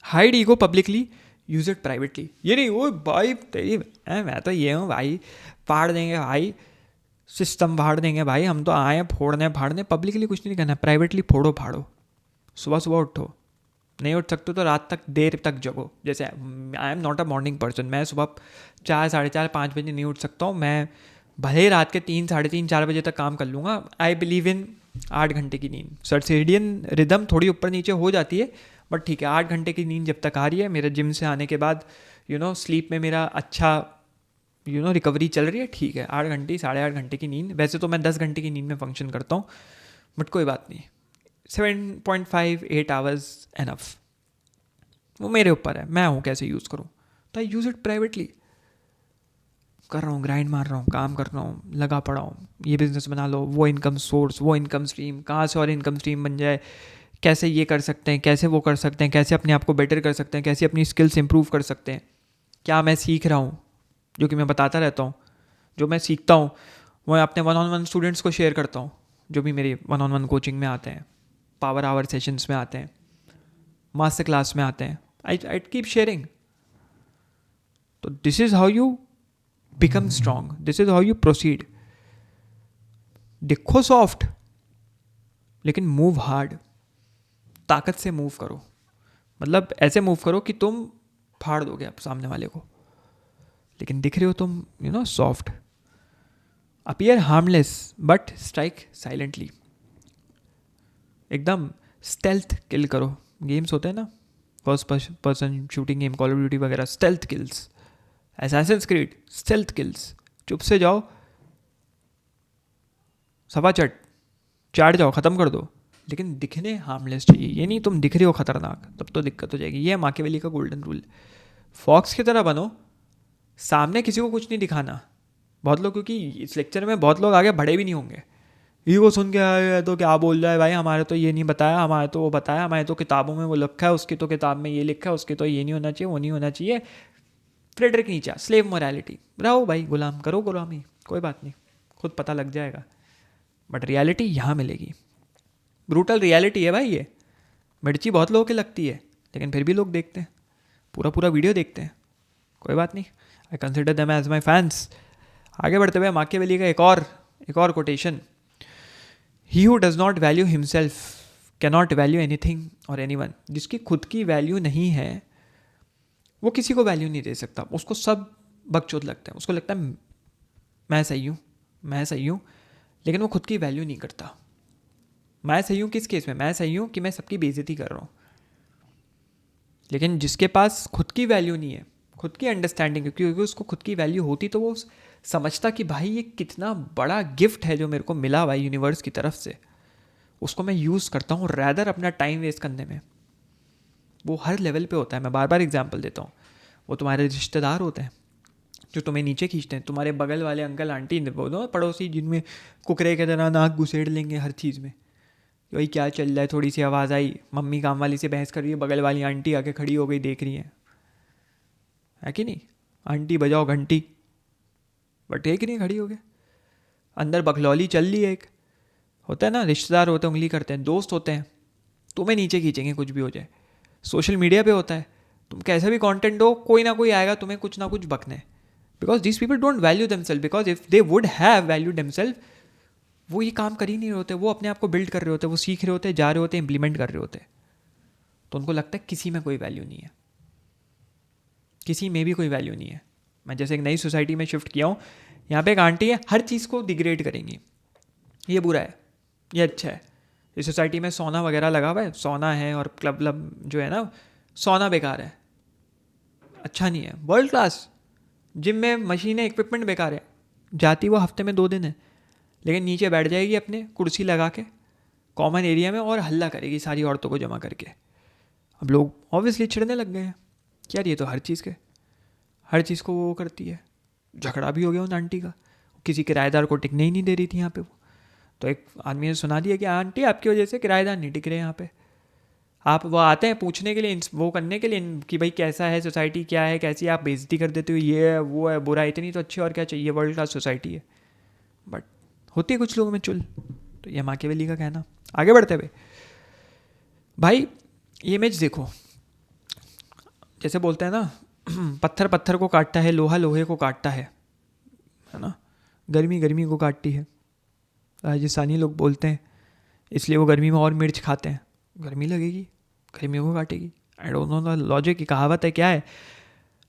Hide ego publicly, use it privately. ये नहीं वो भाई तेरी मैं तो ये हूँ भाई, फाड़ देंगे भाई, सिस्टम फाड़ देंगे भाई, हम तो आए फोड़ने फाड़ने. पब्लिकली कुछ नहीं करना, प्राइवेटली फोड़ो फाड़ो. सुबह सुबह उठो, नहीं उठ सकते तो रात तक देर तक जगो. जैसे आई am not a morning person, मैं सुबह 4 साढ़े 4 5 बजे नहीं उठ सकता हूँ. मैं भले रात के 3 साढ़े 3 4 बजे तक काम कर लूँगा. आई बिलीव इन 8 घंटे की नींद. सर्केडियन रिदम थोड़ी ऊपर नीचे हो जाती है, बट ठीक है 8 घंटे की नींद जब तक आ रही है, मेरे जिम से आने के बाद स्लीप में मेरा अच्छा रिकवरी चल रही है, ठीक है. 8 घंटे 8.5 घंटे की नींद, वैसे तो मैं 10 घंटे की नींद में फंक्शन करता हूँ, बट कोई बात नहीं. 7.5-8 आवर्स एनफ. वो मेरे ऊपर है, मैं हूँ कैसे यूज़ करूँ. तो आई यूज़ इट प्राइवेटली. कर रहा हूँ, ग्राइंड मार रहा हूँ, काम कर रहा हूँ, लगा पड़ा हूँ. ये बिज़नेस बना लो, वो इनकम सोर्स, वो इनकम स्ट्रीम, कहाँ से और इनकम स्ट्रीम बन जाए, कैसे ये कर सकते हैं, कैसे वो कर सकते हैं, कैसे अपने आप को बेटर कर सकते हैं, कैसे अपनी स्किल्स इंप्रूव कर सकते हैं. क्या मैं सीख रहा हूँ, जो कि मैं बताता रहता हूँ. जो मैं सीखता हूँ वो मैं अपने 1-on-1 स्टूडेंट्स को शेयर करता हूँ, जो भी मेरी 1-on-1 कोचिंग में आते हैं, पावर आवर सेशंस में आते हैं, मास्टर क्लास में आते हैं. I keep sharing. तो this is how you become strong, this is how you proceed. दिखो सॉफ्ट लेकिन मूव हार्ड. ताकत से मूव करो, मतलब ऐसे मूव करो कि तुम फाड़ दोगे आप सामने वाले को, लेकिन दिख रहे हो तुम soft. Appear harmless but strike silently. एकदम स्टेल्थ किल करो. गेम्स होते हैं ना, first person shooting game, Call of Duty वगैरह, stealth kills. Assassin's Creed, stealth kills. चुप से जाओ, सवा चाट जाओ, ख़त्म कर दो. लेकिन दिखने हार्मलेस चाहिए. ये नहीं तुम दिख रहे हो खतरनाक, तब तो दिक्कत हो जाएगी. ये है माकियावेली का गोल्डन रूल. फॉक्स की तरह बनो, सामने किसी को कुछ नहीं दिखाना. बहुत लोग, क्योंकि इस लेक्चर में बहुत लोग आगे बढ़े भी नहीं होंगे, ईगो सुन के आए तो क्या बोल रहा है भाई, हमारे तो ये नहीं बताया, हमारे तो वो बताया, हमारे तो किताबों में वो लिखा है, उसकी तो किताब में ये लिखा है, उसके तो ये नहीं होना चाहिए, वो नहीं होना चाहिए. फ्रेडरिक नीचा, स्लेव मोरालिटी. रहो भाई गुलाम, करो गुलामी, कोई बात नहीं, खुद पता लग जाएगा. बट रियलिटी यहाँ मिलेगी. ब्रूटल रियलिटी है भाई ये. मिर्ची बहुत लोगों की लगती है, लेकिन फिर भी लोग देखते हैं, पूरा पूरा वीडियो देखते हैं. कोई बात नहीं, I consider them as my fans. आगे बढ़ते हुए माकियावेली का एक और quotation. He who does not value himself can not value anything और एनीवन. जिसकी खुद की वैल्यू नहीं है वो किसी को वैल्यू नहीं दे सकता. उसको सब बकचोद लगता है. उसको लगता है मैं सही हूँ, लेकिन वो खुद की वैल्यू नहीं करता. मैं सही हूँ किस केस में? मैं सही हूँ कि मैं सबकी बेइज्जती कर रहा हूँ. लेकिन जिसके पास खुद की वैल्यू नहीं है, खुद की अंडरस्टैंडिंग, क्योंकि उसको खुद की वैल्यू होती तो वो समझता कि भाई ये कितना बड़ा गिफ्ट है जो मेरे को मिला भाई यूनिवर्स की तरफ से, उसको मैं यूज़ करता हूँ रैदर अपना टाइम वेस्ट करने में. वो हर लेवल पे होता है. मैं बार बार एग्जांपल देता हूँ. वो तुम्हारे रिश्तेदार होते हैं जो तुम्हें नीचे खींचते हैं, तुम्हारे बगल वाले अंकल आंटी, बोलो पड़ोसी, जिनमें कुकरे के तरह नाक घुसेड़ लेंगे हर चीज़ में. भाई क्या चल रहा है, थोड़ी सी आवाज़ आई, मम्मी काम वाली से बहस कर रही है, बगल वाली आंटी आके खड़ी हो गई, देख रही है कि नहीं? आंटी बजाओ घंटी, बट एक नहीं खड़ी हो गए. अंदर बखलौली चल रही है. एक होता है ना, रिश्तेदार होते हैं उंगली करते हैं, दोस्त होते हैं तुम्हें नीचे खींचेंगे कुछ भी हो जाए. सोशल मीडिया पे होता है, तुम कैसा भी कंटेंट दो, कोई ना कोई आएगा तुम्हें कुछ ना कुछ बकने. Because this people don't value themselves. Because if they would have value themselves, वो ये काम कर ही नहीं रहे होते. वो अपने आप को बिल्ड कर रहे होते, वो सीख रहे होते, जा रहे होते, इंप्लीमेंट कर रहे होते. तो उनको लगता है किसी में कोई वैल्यू नहीं है, किसी में भी कोई वैल्यू नहीं है. मैं जैसे एक नई सोसाइटी में शिफ्ट किया हूँ, यहाँ पे एक आंटी है, हर चीज़ को डिग्रेड करेंगी. ये बुरा है, ये अच्छा है. इस सोसाइटी में सोना वगैरह लगा हुआ है, सोना है, और क्लब जो है ना, सोना बेकार है, अच्छा नहीं है. वर्ल्ड क्लास जिम में मशीनें, इक्विपमेंट बेकार है. जाती वो हफ्ते में 2 दिन है, लेकिन नीचे बैठ जाएगी अपने कुर्सी लगा के कॉमन एरिया में और हल्ला करेगी सारी औरतों को जमा करके. अब लोग ऑब्वियसली चिढ़ने लग गए हैं कि यार ये तो हर चीज़ को वो करती है. झगड़ा भी हो गया उन आंटी का, किसी किराएदार को टिकने ही नहीं दे रही थी यहाँ पे वो. तो एक आदमी ने सुना दिया कि आंटी आपकी वजह से किराएदार नहीं टिक रहे यहाँ पे. आप वो आते हैं पूछने के लिए, वो करने के लिए कि भाई कैसा है सोसाइटी, क्या है, कैसी आप बेइज्जती कर देते हो, ये है वो है, बुरा इतनी तो अच्छी और क्या चाहिए, वर्ल्ड क्लास सोसाइटी है. बट होती है कुछ लोगों में चुल. तो ये माकियावेली का कहना. आगे बढ़ते हुए भाई ये इमेज देखो, जैसे बोलते हैं ना, पत्थर पत्थर को काटता है, लोहा लोहे को काटता है ना, गर्मी गर्मी को काटती है. राजस्थानी लोग बोलते हैं, इसलिए वो गर्मी में और मिर्च खाते हैं. गर्मी लगेगी, गर्मी को काटेगी. I don't know the logic, की कहावत है क्या है,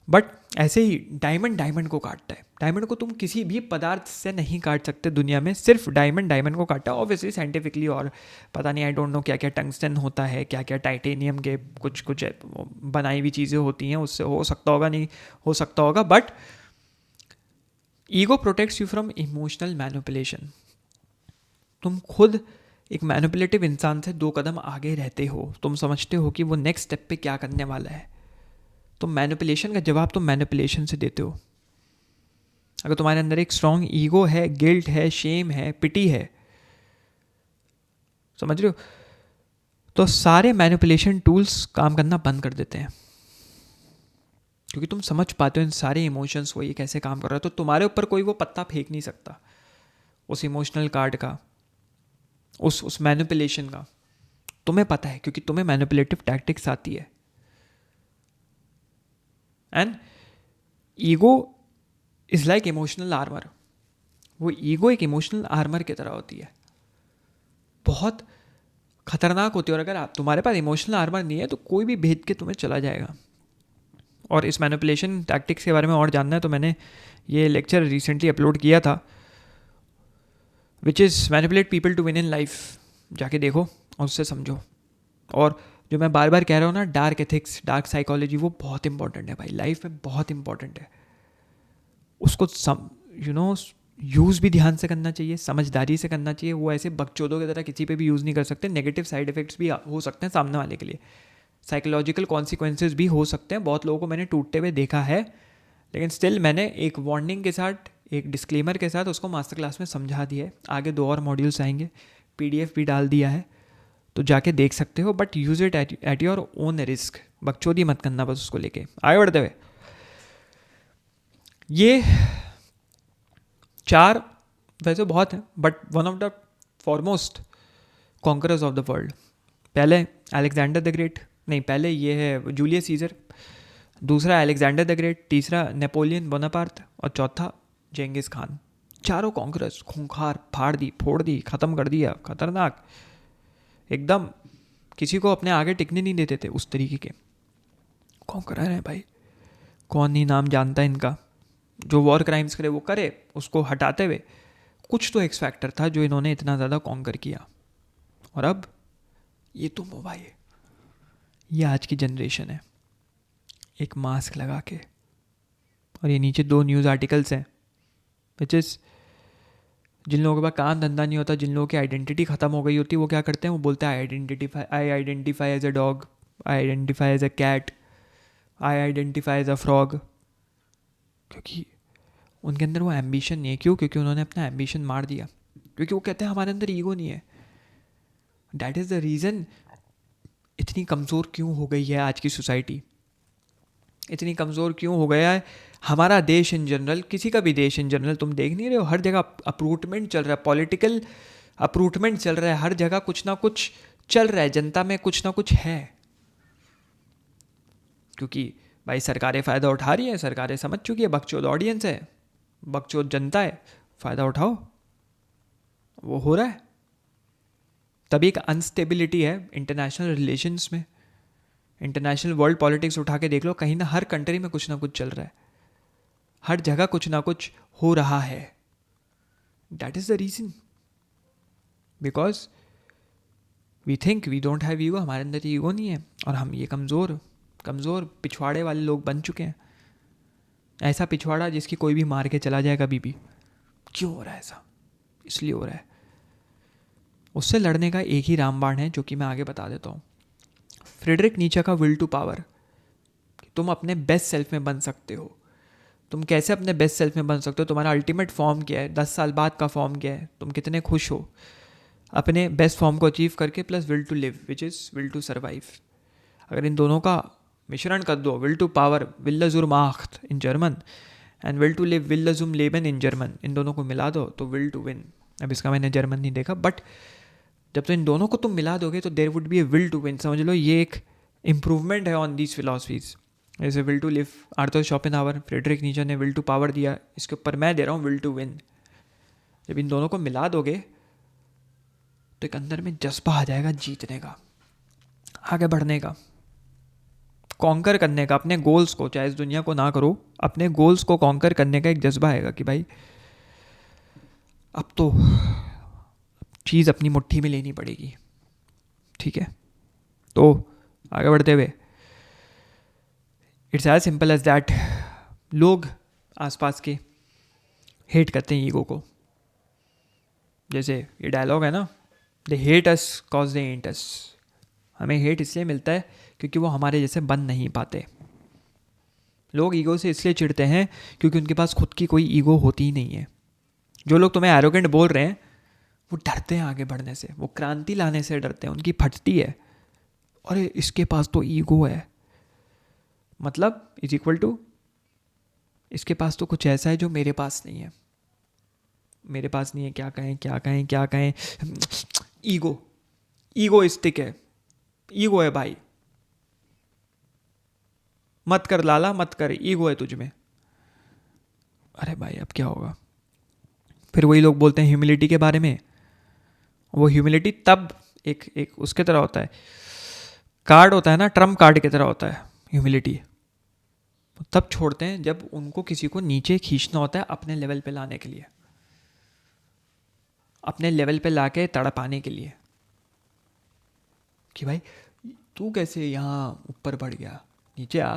बट ऐसे ही डायमंड को काटता है. डायमंड को तुम किसी भी पदार्थ से नहीं काट सकते दुनिया में, सिर्फ डायमंड को काटता है. ऑब्वियसली साइंटिफिकली, और पता नहीं, आई डोंट नो क्या क्या टंगस्टन होता है, क्या क्या टाइटेनियम के कुछ बनाई हुई चीज़ें होती हैं, उससे हो सकता होगा, नहीं हो सकता होगा. But ego protects you from emotional manipulation. तुम खुद एक मैनिपुलेटिव इंसान से 2 कदम आगे रहते हो. तुम समझते हो कि वो नेक्स्ट स्टेप पे क्या करने वाला है. तो मैनिपुलेशन का जवाब तुम मैनिपुलेशन से देते हो. अगर तुम्हारे अंदर एक स्ट्रॉन्ग ईगो है, गिल्ट है, शेम है, पिटी है, समझ रहे हो, तो सारे मैनिपुलेशन टूल्स काम करना बंद कर देते हैं. क्योंकि तुम समझ पाते हो इन सारे इमोशंस को, ये कैसे काम कर रहा है. तो तुम्हारे ऊपर कोई वो पत्ता फेंक नहीं सकता उस इमोशनल कार्ड का, उस मैनिपुलेशन का. तुम्हें पता है, क्योंकि तुम्हें मैनिपुलेटिव टैक्टिक्स आती है. And ego is like emotional armour. वो ईगो एक इमोशनल आर्मर की तरह होती है, बहुत खतरनाक होती है. और अगर तुम्हारे पास इमोशनल आर्मर नहीं है तो कोई भी भेद के तुम्हें चला जाएगा. और इस मैनिपुलेशन टैक्टिक्स के बारे में और जानना है तो मैंने ये लेक्चर रिसेंटली अपलोड किया था, which is manipulate people to win in life. जाके देखो और उससे समझो. और जो मैं बार बार कह रहा हूँ ना, डार्क एथिक्स, डार्क साइकोलॉजी, वो बहुत इंपॉर्टेंट है भाई, लाइफ में बहुत इंपॉर्टेंट है। उसको यूज़ भी ध्यान से करना चाहिए, समझदारी से करना चाहिए। वो ऐसे बकचोदों की तरह किसी पे भी यूज़ नहीं कर सकते। नेगेटिव साइड इफ़ेक्ट्स भी हो सकते हैं सामने वाले के लिए, साइकोलॉजिकल कॉन्सिक्वेंसेज भी हो सकते हैं। बहुत लोगों को मैंने टूटते हुए देखा है, लेकिन स्टिल मैंने एक वार्निंग के साथ, एक डिस्क्लेमर के साथ उसको मास्टर क्लास में समझा दिया है। आगे 2 और मॉड्यूल्स आएंगे, PDF भी डाल दिया है, तो जाके देख सकते हो, but use it at your own risk. बकचोदी मत करना बस उसको लेके। आगे बढ़ते हुए, ये 4 वैसे बहुत हैं, but one of the foremost conquerors of the world. पहले अलेक्जेंडर द ग्रेट, नहीं पहले ये है जूलियस सीजर, दूसरा अलेक्जेंडर द ग्रेट, तीसरा नेपोलियन बोनापार्ट और चौथा जेंगिस खान। चारों कॉन्करर्स, खूंखार, फाड़ दी, फोड़ दी, ख़त्म कर दिया, खतरनाक एकदम, किसी को अपने आगे टिकने नहीं देते थे, उस तरीके के कॉन्करर हैं भाई। कौन नहीं नाम जानता इनका। जो वॉर क्राइम्स करे वो करे, उसको हटाते हुए कुछ तो एक्स फैक्टर था जो इन्होंने इतना ज़्यादा कॉन्कर किया। और अब ये तुम हो भाई, ये आज की जनरेशन है, एक मास्क लगा के। और ये नीचे 2 न्यूज़ आर्टिकल्स हैं, विच इज़, जिन लोगों के पास काम धंधा नहीं होता, जिन लोगों की आइडेंटिटी ख़त्म हो गई होती है, वो क्या करते हैं, वो बोलते हैं I identify as a dog, I identify as a cat, I identify as a frog. क्योंकि उनके अंदर वो एम्बिशन नहीं है। क्यों? क्योंकि उन्होंने अपना एम्बिशन मार दिया। क्योंकि वो कहते हैं हमारे अंदर ईगो नहीं है। दैट इज़ द रीज़न इतनी कमज़ोर क्यों हो गई है आज की सोसाइटी, इतनी कमज़ोर क्यों हो गया है हमारा देश इन जनरल, किसी का भी देश इन जनरल। तुम देख नहीं रहे हो, हर जगह अपरूटमेंट चल रहा है, पॉलिटिकल अपरूटमेंट चल रहा है, हर जगह कुछ ना कुछ चल रहा है, जनता में कुछ ना कुछ है। क्योंकि भाई सरकारें फ़ायदा उठा रही हैं, सरकारें समझ चुकी है बकचोद ऑडियंस है, बकचोद जनता है, फ़ायदा उठाओ, वो हो रहा है। तभी एक अनस्टेबिलिटी है इंटरनेशनल रिलेशंस में। इंटरनेशनल वर्ल्ड पॉलिटिक्स उठा के देख लो, कहीं ना हर कंट्री में कुछ ना कुछ चल रहा है, हर जगह कुछ ना कुछ हो रहा है। That is the reason, because we think we don't have ego, हमारे अंदर ईगो नहीं है, और हम ये कमज़ोर कमज़ोर पिछवाड़े वाले लोग बन चुके हैं। ऐसा पिछवाड़ा जिसकी कोई भी मार के चला जाए कभी भी। क्यों हो रहा है ऐसा? इसलिए हो रहा है। उससे लड़ने का एक ही रामबाण है, जो कि मैं आगे बता देता हूँ। फ्रेडरिक नीचे का विल टू पावर। तुम अपने बेस्ट सेल्फ में बन सकते हो। तुम कैसे अपने बेस्ट सेल्फ में बन सकते हो? तुम्हारा अल्टीमेट फॉर्म क्या है? 10 साल बाद का फॉर्म क्या है? तुम कितने खुश हो अपने बेस्ट फॉर्म को अचीव करके, plus will to live which is will to survive. अगर इन दोनों का मिश्रण कर दो, विल टू पावर विल जुर माख्त in German and will to live विल जुम लेबन इन जर्मन, इन दोनों को मिला दो तो विल टू विन। अब इसका मैंने जर्मन नहीं देखा, बट जब तो इन दोनों को तुम मिला दोगे तो there would be a will to win. समझ लो ये एक इम्प्रूवमेंट है ऑन दीज फिलॉसफीज। जैसे will to live Arthur Schopenhauer, Friedrich Nietzsche ने विल टू पावर दिया, इसके ऊपर मैं दे रहा हूँ विल टू विन। जब इन दोनों को मिला दोगे तो एक अंदर में जज्बा आ जाएगा जीतने का, आगे बढ़ने का, कॉन्कर करने का, अपने गोल्स को, चाहे इस दुनिया को ना करो, अपने गोल्स को कॉन्कर करने का एक जज्बा आएगा कि भाई अब तो चीज़ अपनी मुट्ठी में लेनी पड़ेगी। ठीक है, तो आगे बढ़ते हुए, it's as simple as that. लोग आसपास के हेट करते हैं ईगो को। जैसे ये डायलॉग है ना, दे हेट अस कॉज दे एंट अस। हमें हेट इसलिए मिलता है क्योंकि वो हमारे जैसे बन नहीं पाते। लोग ईगो से इसलिए चिढ़ते हैं क्योंकि उनके पास खुद की कोई ईगो होती ही नहीं है। जो लोग तुम्हें एरोगेंट बोल रहे हैं वो डरते हैं आगे बढ़ने से, वो क्रांति लाने से डरते हैं, उनकी फटती है, अरे इसके पास तो ईगो है, मतलब इज इक्वल टू इसके पास तो कुछ ऐसा है जो मेरे पास नहीं है, मेरे पास नहीं है, क्या कहें क्या कहें क्या कहें। ईगो, ईगोइस्टिक है, ईगो है भाई, मत कर लाला मत कर, ईगो है तुझ में। अरे भाई अब क्या होगा? फिर वही लोग बोलते हैं ह्यूमिलिटी के बारे में। वो ह्यूमिलिटी तब एक उसके तरह होता है, कार्ड होता है ना, ट्रम्प कार्ड की तरह होता है ह्यूमिलिटी। तब छोड़ते हैं जब उनको किसी को नीचे खींचना होता है अपने लेवल पे लाने के लिए, अपने लेवल पे लाके तड़पाने के लिए, कि भाई तू कैसे यहाँ ऊपर बढ़ गया, नीचे आ,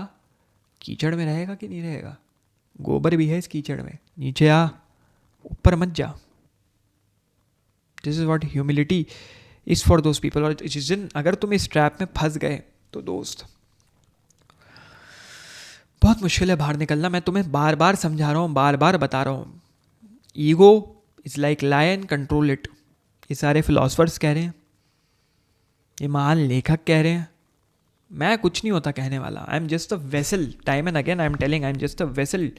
कीचड़ में रहेगा कि नहीं रहेगा, गोबर भी है इस कीचड़ में, नीचे आ, ऊपर मत जा. This is what humility is for those people. और जिस दिन अगर तुम इस ट्रैप में फंस गए तो दोस्त बहुत मुश्किल है बाहर निकलना. मैं तुम्हें बार बार समझा रहा हूँ, बार बार बता रहा हूँ. Ego is like lion, control it. ये सारे फिलोसफर्स कह रहे हैं, ये महान लेखक कह रहे हैं. मैं कुछ नहीं होता कहने वाला. I am just a vessel. Time and again I am telling, I am just a vessel.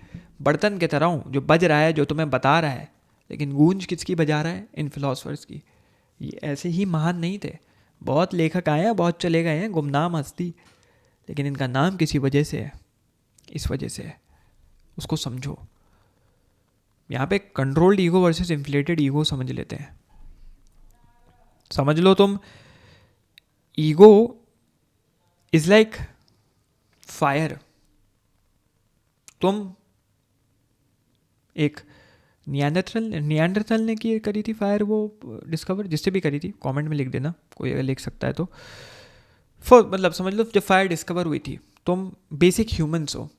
बर्तन की तरह हूँ जो बज रहा है, जो तुम्हें बता रहा है. लेकिन गूंज किसकी बजा रहा है? इन फिलोसफर्स की. ये ऐसे ही महान नहीं थे. बहुत लेखक आए हैं, बहुत चले गए हैं, गुमनाम हस्ती. लेकिन इनका नाम किसी वजह से है, इस वजह से है. उसको समझो. यहाँ पे controlled ego versus inflated ego समझ लेते हैं. समझ लो तुम, ईगो इज लाइक फायर. तुम एक नियांडरथल ने करी थी फायर, वो डिस्कवर जिससे भी करी थी, कमेंट में लिख देना कोई अगर लिख सकता है तो. मतलब समझ लो जब फायर डिस्कवर हुई थी, तुम बेसिक ह्यूमन्स हो,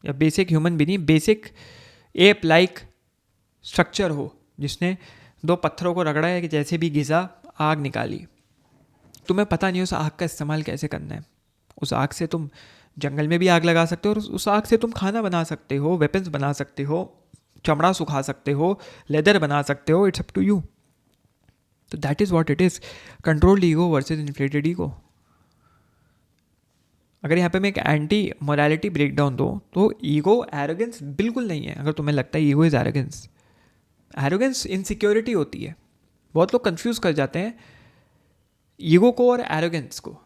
या बेसिक ह्यूमन भी नहीं, बेसिक एप लाइक स्ट्रक्चर हो, जिसने दो पत्थरों को रगड़ा है कि जैसे भी घिसा आग निकाली. तुम्हें पता नहीं उस आग का इस्तेमाल कैसे करना है. उस आग से तुम जंगल में भी आग लगा सकते हो, और उस आग से तुम खाना बना सकते हो, वेपन्स बना सकते हो, चमड़ा सुखा सकते हो, लेदर बना सकते हो. It's up to you. तो that is what it is. Controlled ego versus inflated ego. अगर यहाँ पे मैं एक एंटी मोरालिटी ब्रेक डाउन दूँ तो ईगो एरोगेंस बिल्कुल नहीं है. अगर तुम्हें लगता है ego is arrogance, arrogance insecurity होती है. बहुत लोग कंफ्यूज कर जाते हैं ईगो को और एरोगेंस को.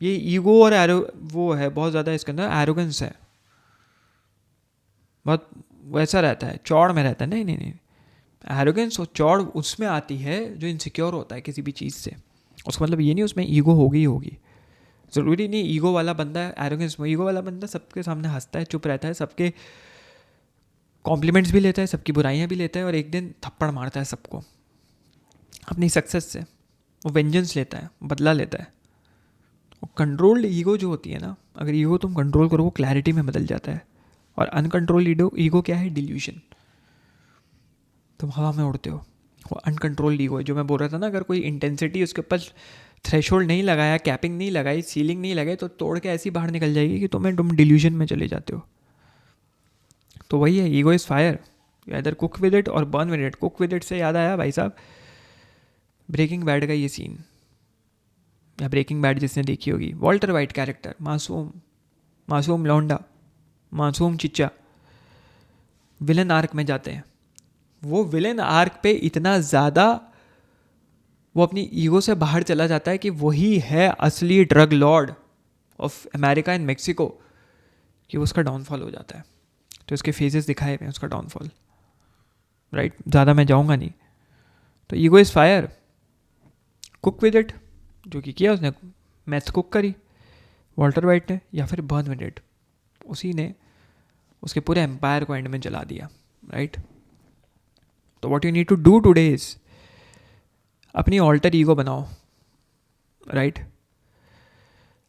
ये ईगो और वो है बहुत ज़्यादा, इसके अंदर एरोगेंस है, बहुत वैसा रहता है, चौड़ में रहता है. नहीं नहीं नहीं, एरोगेंस और चौड़ उसमें आती है जो इनसिक्योर होता है किसी भी चीज़ से. उसका मतलब ये नहीं उसमें ईगो होगी ही होगी. ज़रूरी नहीं ईगो वाला बंदा एरोगेंस में. ईगो वाला बंदा सबके सामने हंसता है, चुप रहता है, सबके कॉम्प्लीमेंट्स भी लेता है, सबकी बुराइयां भी लेता है, और एक दिन थप्पड़ मारता है सबको अपनी सक्सेस से. वो वेंजेंस लेता है, बदला लेता है. कंट्रोल्ड ईगो जो होती है ना, अगर ईगो तुम कंट्रोल करो वो क्लैरिटी में बदल जाता है. और अनकंट्रोल्ड ईगो क्या है? डिल्यूशन. तुम हवा में उड़ते हो. वो अनकंट्रोल्ड ईगो है जो मैं बोल रहा था ना. अगर कोई इंटेंसिटी उसके ऊपर थ्रेशोल्ड नहीं लगाया, कैपिंग नहीं लगाई, सीलिंग नहीं लगाई, तो तोड़ के ऐसी बाहर निकल जाएगी कि तुम डिल्यूजन में चले जाते हो. तो वही है, ego is fire. You either cook with it और burn with it. Cook with it से याद आया भाई साहब, ब्रेकिंग बैड का ये सीन, या ब्रेकिंग बैड जिसने देखी होगी, वॉल्टर वाइट कैरेक्टर, मासूम लौंडा, मासूम चिच्चा, विलन आर्क में जाते हैं. वो विलन आर्क पे इतना ज़्यादा वो अपनी ईगो से बाहर चला जाता है कि वही है असली drug Lord of America and Mexico, कि उसका डाउनफॉल हो जाता है. तो इसके फेजेस दिखाए हुए हैं उसका डाउनफॉल. राइट, ज़्यादा मैं जाऊँगा नहीं. तो ego is fire. Cook with it, जो कि किया उसने, मैथ कुक करी वॉल्टर वाइट ने, या फिर बर्न विद इट, उसी ने उसके पूरे एम्पायर को एंड में जला दिया. राइट. तो what you need to do today is अपनी ऑल्टर ईगो बनाओ. राइट.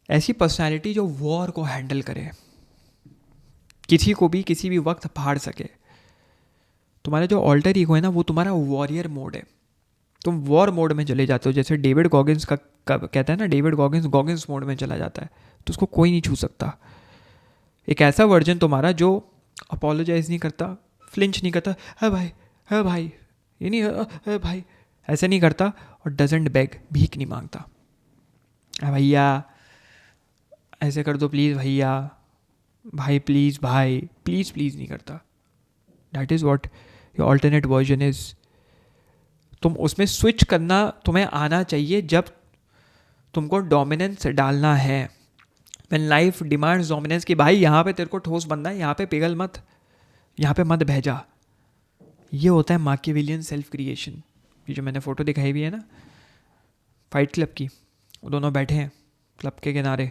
ऐसी पर्सनैलिटी जो वॉर को हैंडल करे, किसी को भी किसी भी वक्त फाड़ सके. तुम्हारा जो ऑल्टर ईगो है ना, वो तुम्हारा वॉरियर मोड है. तुम वॉर मोड में चले जाते हो. जैसे डेविड गॉगिन्स का कहता है ना, डेविड गॉगिन्स मोड में चला जाता है, तो उसको कोई नहीं छू सकता. एक ऐसा वर्जन तुम्हारा जो अपोलोजाइज नहीं करता, फ्लिंच नहीं करता, है भाई ये नहीं है भाई, ऐसे नहीं करता. और डजेंट बेग, भीख नहीं मांगता, भैया ऐसे कर दो प्लीज़, भैया भाई प्लीज़, भाई प्लीज़ प्लीज़ नहीं करता. That is what your alternate version is. तुम उसमें स्विच करना तुम्हें आना चाहिए जब तुमको डोमिनेंस डालना है. व्हेन लाइफ डिमांड्स डोमिनेंस, कि भाई यहाँ पे तेरे को ठोस बनना है, यहाँ पे पिघल मत, यहाँ पे मत भेजा. ये होता है माकियावेलियन सेल्फ क्रिएशन. ये जो मैंने फ़ोटो दिखाई हुई है ना फाइट क्लब की, वो दोनों बैठे हैं क्लब के किनारे.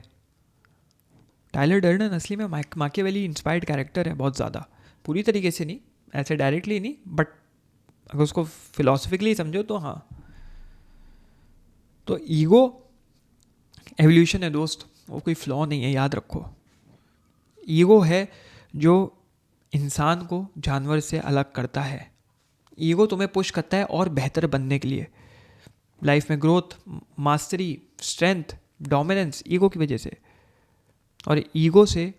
टाइलर डर्डन असली में माकियावेली इंस्पायर्ड कैरेक्टर है बहुत ज़्यादा. पूरी तरीके से नहीं, ऐसे डायरेक्टली नहीं, बट अगर उसको फिलोसफिकली समझो तो हाँ. तो ईगो एवोल्यूशन है दोस्त. वो कोई फ्लॉ नहीं है, याद रखो। ईगो है जो इंसान को जानवर से अलग करता है। ईगो तुम्हें पुश करता है और बेहतर बनने के लिए, लाइफ में growth, mastery, strength, dominance, ego की वजह से। और ईगो से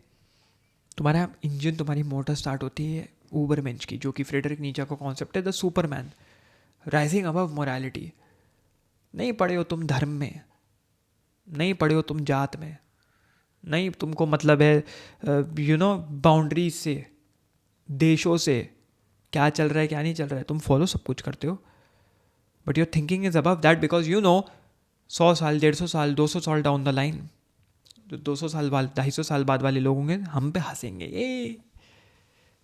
तुम्हारा इंजन, तुम्हारी मोटर स्टार्ट होती है ऊबरमेंश की, जो कि फ्रेडरिक नीचा का कॉन्सेप्ट है, the Superman, rising above morality. नहीं पढ़े हो तुम धर्म में, नहीं पढ़े हो तुम जात में, नहीं तुमको मतलब है बाउंड्रीज से, देशों से, क्या चल रहा है क्या नहीं चल रहा है, तुम फॉलो सब कुछ करते हो, but your thinking is above that, because 100 साल, 150 साल, 200 साल डाउन द लाइन, जो 200 साल बाद, 250 साल बाद वाले लोग होंगे, हम पे हंसेंगे, ये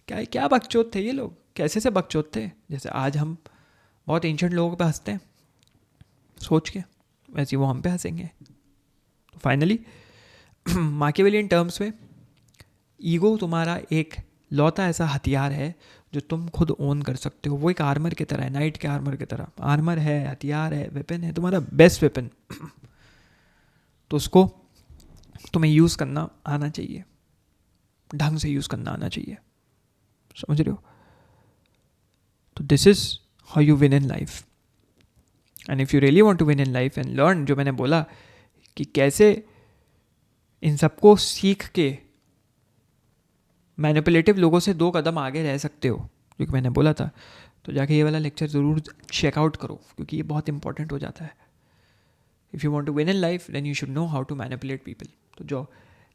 क्या बकचोद थे ये लोग, कैसे से बकचोद थे। जैसे आज हम बहुत एंशंट लोगों पे हंसते हैं सोच के, वैसे वो हम पे हंसेंगे। तो फाइनली माकियावेलियन टर्म्स में ईगो तुम्हारा एक लौता ऐसा हथियार है जो तुम खुद ओन कर सकते हो। वो एक आर्मर की तरह है, नाइट के आर्मर की तरह। आर्मर है, हथियार है, वेपन है, तुम्हारा बेस्ट वेपन। तो उसको तुम्हें यूज़ करना आना चाहिए, ढंग से यूज़ करना आना चाहिए, समझ रहे हो। तो this is how you win in life. And if you really want to win in life and learn, जो मैंने बोला कि कैसे इन सबको सीख के मैनिपुलेटिव लोगों से 2 कदम आगे रह सकते हो, क्योंकि मैंने बोला था, तो जाके ये वाला लेक्चर ज़रूर चेकआउट करो, क्योंकि ये बहुत इंपॉर्टेंट हो जाता है। If you want to win in life then you should know how to manipulate people. तो जो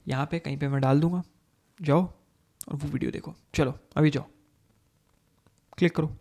यहाँ पे कहीं पे मैं डाल दूंगा, जाओ और वो वीडियो देखो। चलो अभी जाओ, क्लिक करो।